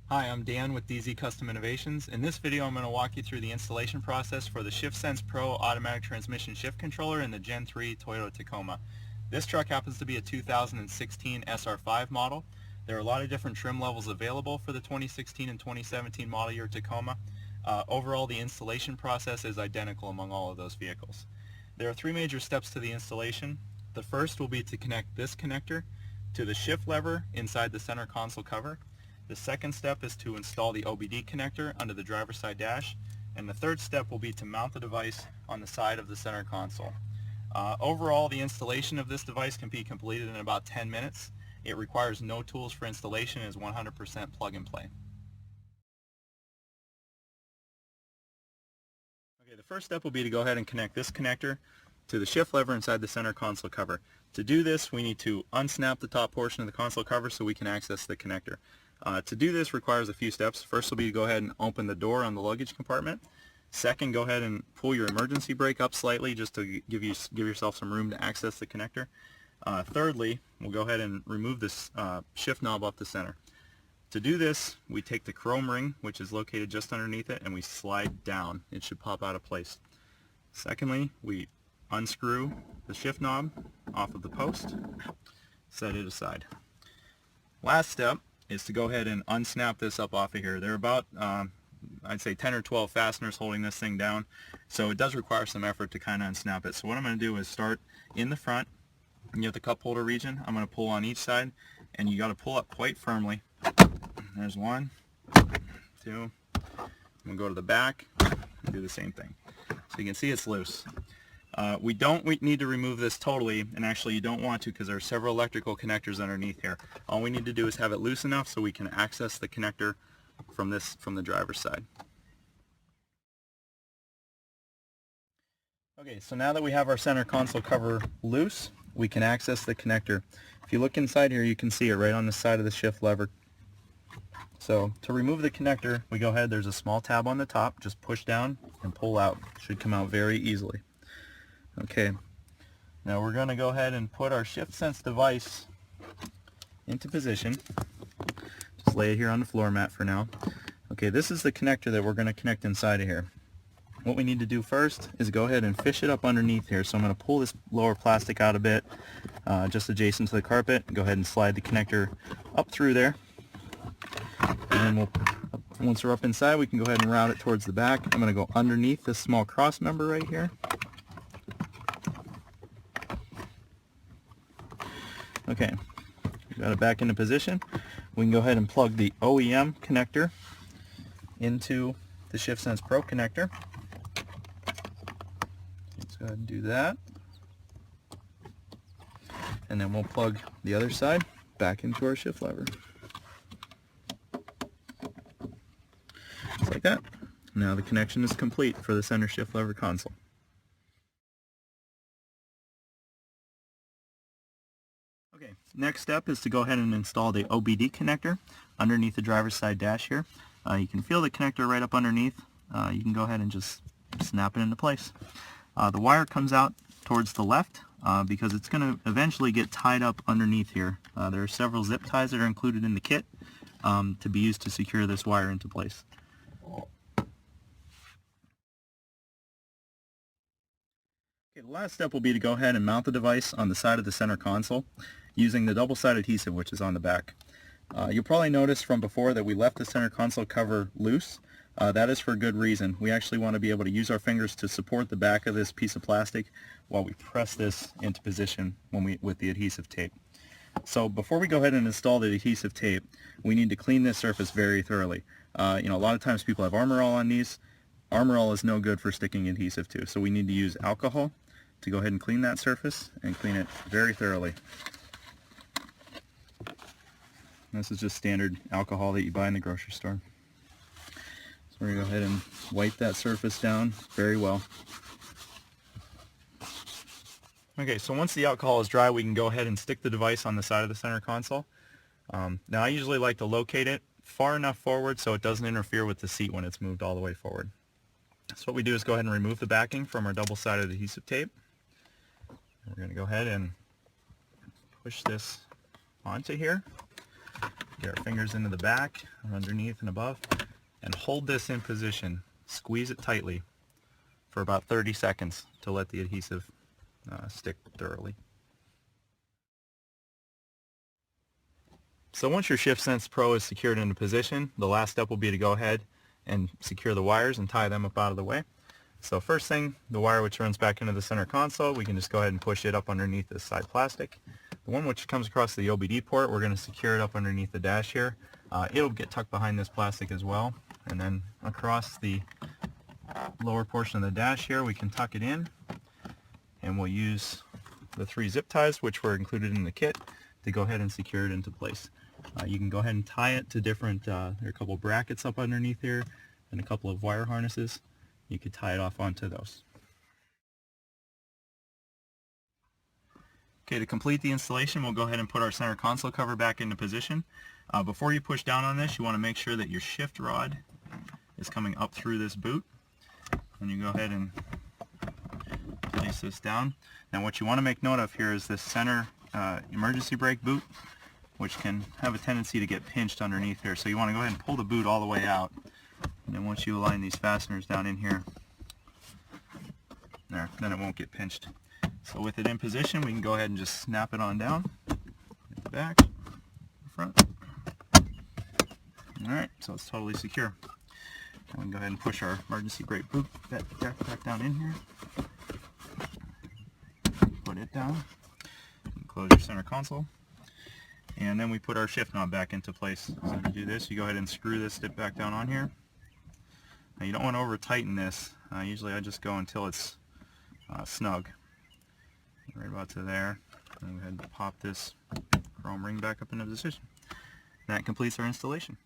Hi, I'm Dan with DZ Custom Innovations. In this video I'm going to walk you through the installation process for the ShiftSense Pro automatic transmission shift controller in the Gen 3 Toyota Tacoma. This truck happens to be a 2016 SR5 model. There are a lot of different trim levels available for the 2016 and 2017 model year Tacoma. Overall, the installation process is identical among all of those vehicles. There are three major steps to the installation. The first will be to connect this connector to the shift lever inside the center console cover. The second step is to install the OBD connector under the driver's side dash, and the third step will be to mount the device on the side of the center console. Overall, the installation of this device can be completed in about 10 minutes. It requires no tools for installation and is 100% plug and play. Okay, the first step will be to go ahead and connect this connector to the shift lever inside the center console cover. To do this, we need to unsnap the top portion of the console cover so we can access the connector. To do this requires a few steps. First will be to go ahead and open the door on the luggage compartment. Second, go ahead and pull your emergency brake up slightly just to give yourself some room to access the connector. Thirdly, we'll go ahead and remove this shift knob off the center. To do this, we take the chrome ring, which is located just underneath it, and we slide down. It should pop out of place. Secondly, we unscrew the shift knob off of the post, set it aside. Last step is to go ahead and unsnap this up off of here. There are about, I'd say 10 or 12 fasteners holding this thing down, so it does require some effort to kind of unsnap it. So what I'm going to do is start in the front, and you have the cup holder region. I'm going to pull on each side, and you got to pull up quite firmly. There's one, two. I'm going to go to the back and do the same thing. So you can see it's loose. We don't need to remove this totally, and actually you don't want to because there are several electrical connectors underneath here. All we need to do is have it loose enough so we can access the connector from the driver's side. Okay, so now that we have our center console cover loose, we can access the connector. If you look inside here, you can see it right on the side of the shift lever. So to remove the connector, we go ahead, there's a small tab on the top, just push down and pull out. It should come out very easily. Okay, now we're going to go ahead and put our ShiftSense device into position. Just lay it here on the floor mat for now. Okay, this is the connector that we're going to connect inside of here. What we need to do first is go ahead and fish it up underneath here. So I'm going to pull this lower plastic out a bit, just adjacent to the carpet. Go ahead and slide the connector up through there. And once we're up inside, we can go ahead and route it towards the back. I'm going to go underneath this small cross member right here. Okay, we got it back into position. We can go ahead and plug the OEM connector into the ShiftSense Pro connector. Let's go ahead and do that. And then we'll plug the other side back into our shift lever. Just like that. Now the connection is complete for the center shift lever console. Okay, next step is to go ahead and install the OBD connector underneath the driver's side dash here. You can feel the connector right up underneath. You can go ahead and just snap it into place. The wire comes out towards the left because it's going to eventually get tied up underneath here. There are several zip ties that are included in the kit to be used to secure this wire into place. Okay, the last step will be to go ahead and mount the device on the side of the center console using the double-sided adhesive which is on the back. You'll probably notice from before that we left the center console cover loose. That is for a good reason. We actually want to be able to use our fingers to support the back of this piece of plastic while we press this into position with the adhesive tape. So before we go ahead and install the adhesive tape, we need to clean this surface very thoroughly. A lot of times people have Armor All on these. Armor All is no good for sticking adhesive to, so we need to use alcohol to go ahead and clean that surface and clean it very thoroughly. This is just standard alcohol that you buy in the grocery store. So we're going to go ahead and wipe that surface down very well. Okay, so once the alcohol is dry, we can go ahead and stick the device on the side of the center console. Now I usually like to locate it far enough forward so it doesn't interfere with the seat when it's moved all the way forward. So what we do is go ahead and remove the backing from our double-sided adhesive tape. We're going to go ahead and push this onto here. Get our fingers into the back, underneath and above, and hold this in position. Squeeze it tightly for about 30 seconds to let the adhesive stick thoroughly. So once your ShiftSense Pro is secured into position, the last step will be to go ahead and secure the wires and tie them up out of the way. So first thing, the wire which runs back into the center console, we can just go ahead and push it up underneath this side plastic. The one which comes across the OBD port, we're going to secure it up underneath the dash here. It'll get tucked behind this plastic as well. And then across the lower portion of the dash here, we can tuck it in. And we'll use the 3 zip ties, which were included in the kit, to go ahead and secure it into place. You can go ahead and tie it to different, there are a couple brackets up underneath here and a couple of wire harnesses. You could tie it off onto those. Okay, to complete the installation, we'll go ahead and put our center console cover back into position. Before you push down on this, you want to make sure that your shift rod is coming up through this boot. And you go ahead and place this down. Now what you want to make note of here is this center emergency brake boot, which can have a tendency to get pinched underneath here. So you want to go ahead and pull the boot all the way out. And then once you align these fasteners down in here, there, then it won't get pinched. So with it in position, we can go ahead and just snap it on down. At the back, the front. Alright, so it's totally secure. And we can go ahead and push our emergency brake boot back down in here. Put it down. Close your center console. And then we put our shift knob back into place. So to do this, you go ahead and screw this tip back down on here. Now you don't want to over tighten this. Usually I just go until it's snug. Right about to there. And go ahead and pop this chrome ring back up into position. That completes our installation.